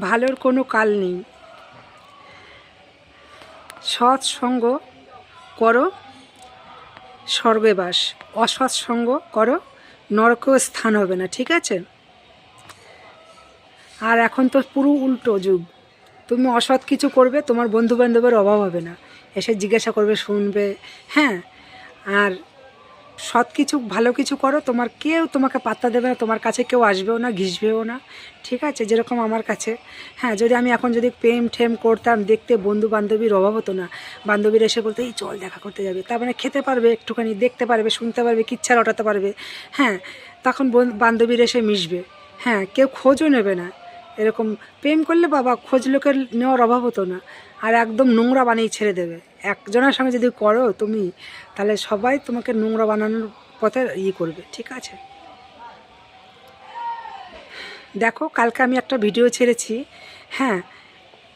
ভালোর কোনো কাল নেই। সৎসঙ্গ করো স্বর্গে বাস, অসৎসঙ্গ করো নরকেও স্থান হবে না, ঠিক আছে? আর এখন তো পুরো উল্টো যুগ। তুমি অসৎ কিছু করবে, তোমার বন্ধুবান্ধবের অভাব হবে না, এসে জিজ্ঞাসা করবে, শুনবে। হ্যাঁ, আর সৎ কিছু ভালো কিছু করো, তোমার কেউ তোমাকে পাত্তা দেবে না, তোমার কাছে কেউ আসবেও না, ঘিসবেও না, ঠিক আছে? যেরকম আমার কাছে। হ্যাঁ, যদি আমি এখন যদি প্রেম ঠেম করতাম, দেখতে বন্ধু বান্ধবীর অভাব হতো না। বান্ধবীর এসে বলতে, এই চল দেখা করতে যাবে, তার মানে খেতে পারবে, একটুখানি দেখতে পারবে, শুনতে পারবে, কিচ্ছা রটাতে পারবে। হ্যাঁ, তখন বান্ধবীর এসে মিশবে। হ্যাঁ, কেউ খোঁজও নেবে না। এরকম প্রেম করলে বাবা খোঁজ লোকের নেওয়ার অভাব হতো না। আর একদম নোংরা বানিয়ে ছেড়ে দেবে। একজনের সঙ্গে যদি করো তুমি, তাহলে সবাই তোমাকে নোংরা বানানোর পথে করবে, ঠিক আছে? দেখো, কালকে আমি একটা ভিডিও ছেড়েছি। হ্যাঁ,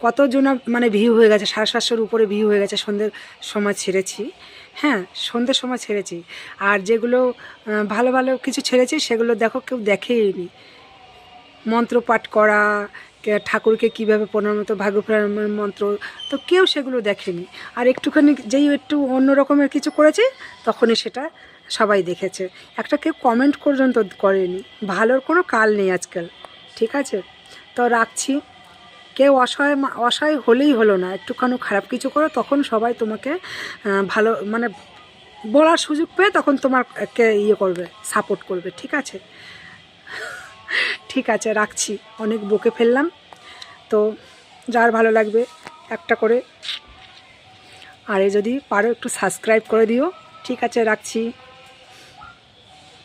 কতজনা মানে ভিউ হয়ে গেছে, 750-এর উপরে ভিউ হয়ে গেছে। সন্ধ্যের সময় ছেড়েছি। হ্যাঁ, সন্ধ্যের সময় ছেড়েছি। আর যেগুলো ভালো ভালো কিছু ছেড়েছি, সেগুলো দেখো কেউ দেখেইনি। মন্ত্র পাঠ করা, ঠাকুরকে কীভাবে প্রণাম, তো ভাগ্য প্রণামের মন্ত্র, তো কেউ সেগুলো দেখেনি। আর একটুখানি যেই একটু অন্য রকমের কিছু করেছে, তখনই সেটা সবাই দেখেছে। একটা কেউ কমেন্ট পর্যন্ত করেনি। ভালোর কোনো কাল নেই আজকাল, ঠিক আছে? তো রাখছি। কেউ অসহায় হলেই হলো না, একটুখানি খারাপ কিছু করো, তখন সবাই তোমাকে ভালো মানে বলার সুযোগ পেয়ে তখন তোমাকে করবে, সাপোর্ট করবে, ঠিক আছে? ঠিক আছে, রাখছি। অনেক বকে ফেললাম। তো যার ভালো লাগবে একটা করে, আর যদি পারো একটু সাবস্ক্রাইব করে দিও, ঠিক আছে? রাখছি।